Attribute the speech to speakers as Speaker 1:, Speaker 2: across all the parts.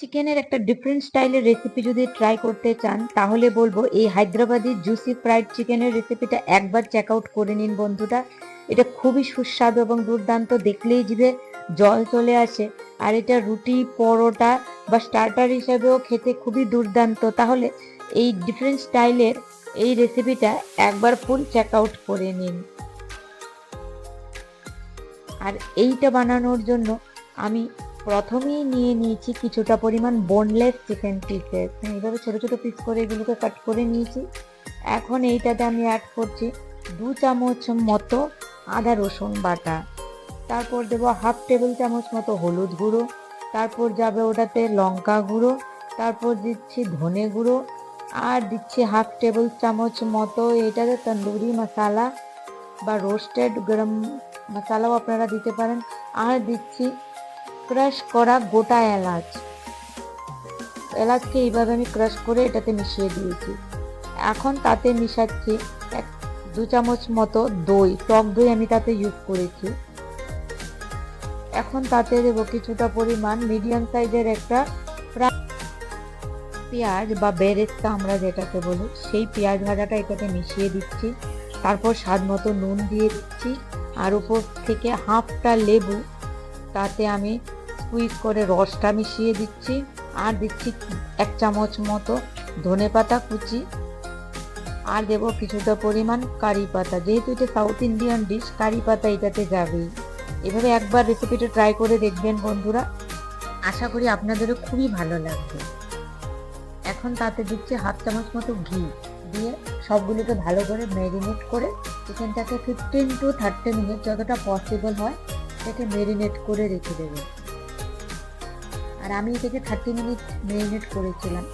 Speaker 1: চিকেনের একটা ডিফারেন্ট স্টাইলের রেসিপি যদি ট্রাই করতে চান তাহলে বলবো এই হায়দ্রাবাদি জুসি ফ্রাইড চিকেনের রেসিপিটা একবার চেক আউট করে নিন বন্ধুরা। এটা খুবই সুস্বাদু এবং দুর্দান্ত, দেখলেই জিভে জল চলে আসে। আর এটা রুটি, পরোটা বা স্টার্টার হিসেবেও খেতে খুবই দুর্দান্ত। তাহলে এই ডিফারেন্ট স্টাইলের এই রেসিপিটা একবার ফুল চেক আউট করে নিন। আর এইটা বানানোর জন্য আমি প্রথমেই নিয়ে নিয়েছি কিছুটা পরিমাণ বোনলেস চিকেন পিসেস। এইভাবে ছোট ছোট পিস করে এগুলোকে কাট করে নিয়েছি। এখন এইটাতে আমি অ্যাড করছি 2 চামচ মতো আদা রসুন বাটা, তারপর দেবো 1/2 টেবিল চামচ মতো হলুদ গুঁড়ো, তারপর যাবে ওটাতে লঙ্কা গুঁড়ো, তারপর দিচ্ছি ধনে গুঁড়ো, আর দিচ্ছি 1/2 টেবিল চামচ মতো এটাতে তন্দুরি মশলা বা রোস্টেড গরম মশলাও আপনারা দিতে পারেন। আর দিচ্ছি ক্রাশ করা গোটা এলাচকে এইভাবে আমি ক্রাশ করে এটাতে মিশিয়ে দিয়েছি। এখন তাতে মিশাচ্ছি 2 চামচ মতো দই, টক দই আমি তাতে ইউজ করেছি। এখন তাতে দেবো কিছুটা পরিমাণ মিডিয়াম সাইজের একটা পেঁয়াজ বা বেরেস্তা আমরা যেটাকে বলি, সেই পেঁয়াজ ভাজাটা এটাতে মিশিয়ে দিচ্ছি। তারপর স্বাদ মতো নুন দিয়ে দিচ্ছি, আর উপর থেকে হাফটা লেবু তাতে আমি স্কুইজ করে রসটা মিশিয়ে দিচ্ছি। আর দিচ্ছি 1 চামচ মতো ধনেপাতা কুচি, আর দেবো কিছুটা পরিমাণ কারি পাতা। যেহেতু এটা সাউথ ইন্ডিয়ান ডিশ, কারি পাতা এটাতে যাবেই। এভাবে একবার রেসিপিটা ট্রাই করে দেখবেন বন্ধুরা, আশা করি আপনাদেরও খুবই ভালো লাগবে। এখন তাতে দিচ্ছি 1/2 চামচ মতো ঘি দিয়ে সবগুলোকে ভালো করে ম্যারিনেট করে চিকেনটাকে 15 to 30 মিনিট যতটা পসিবল হয় এটাকে ম্যারিনেট করে রেখে দেবেন। আর আমি এটাকে 30 মিনিট ম্যারিনেট করেছিলাম।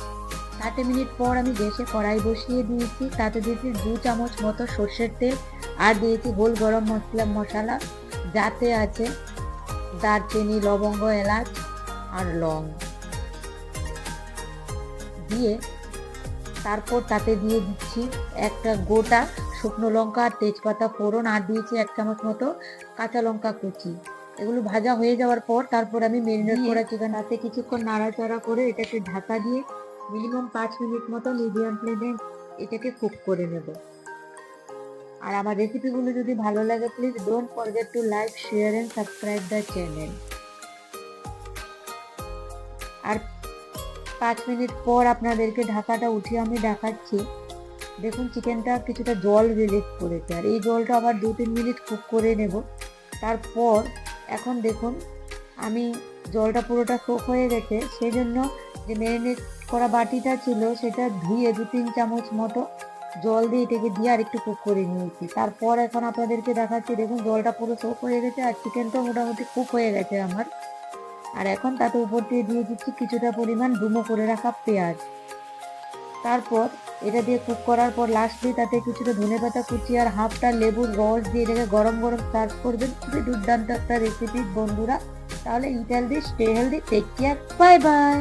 Speaker 1: 30 মিনিট পর আমি গ্যাসে কড়াই বসিয়ে দিয়েছি, তাতে দিয়েছি 2 চামচ মতো সর্ষের তেল, আর দিয়েছি হোল গরম মশলা যাতে আছে দারচিনি, লবঙ্গ, এলাচ আর লং দিয়ে। তারপর তাতে দিয়ে দিচ্ছি একটা গোটা শুকনো লঙ্কা আর তেজপাতা ফোড়ন, আর দিয়েছি 1 চামচ মতো কাঁচা লঙ্কা কুচি। এগুলো ভাজা হয়ে যাওয়ার পর তারপর আমি ম্যারিনেট করা চিকেন হাতে কিছুক্ষণ নাড়াচাড়া করে এটাকে ঢাকা দিয়ে মিনিমাম 5 মিনিট মতো মিডিয়াম ফ্লেমে এটাকে কুক করে নেব। আর আমার রেসিপিগুলো যদি ভালো লাগে please don't forget to like, share and subscribe the channel. আর 5 মিনিট পর আপনাদেরকে ঢাকাটা উঠিয়ে আমি দেখাচ্ছি। দেখুন চিকেনটা কিছুটা জল রিলিজ করেছে, আর এই জলটা আবার 2-3 মিনিট কুক করে নেব। তারপর এখন দেখুন আমি জলটা পুরোটা কুক হয়ে গেছে, সেই জন্য যে ম্যারিনেট করা বাটিটা ছিল সেটা ধুয়ে 2-3 চামচ মতো জল দিয়ে এটাকে দিয়ে আর একটু কুক করে নিয়েছি। তারপর এখন আপনাদেরকে দেখাচ্ছি, দেখুন জলটা পুরো কুক হয়ে গেছে আর চিকেনটাও মোটামুটি কুক হয়ে গেছে আমার। আর এখন তাতে উপর দিয়ে দিয়ে দিচ্ছি কিছুটা পরিমাণ ডুমো করে রাখা পেঁয়াজ। তারপর এটা দিয়ে কুক করার পর লাস্ট দিয়ে তাতে কিছুটা ধনেপাতা কুচি আর হাফটা লেবুর রস দিয়ে এটাকে গরম গরম সার্ভ করবেন। খুবই দুর্দান্ত একটা রেসিপি বন্ধুরা। তাহলে eat healthy, stay healthy, take care, bye by.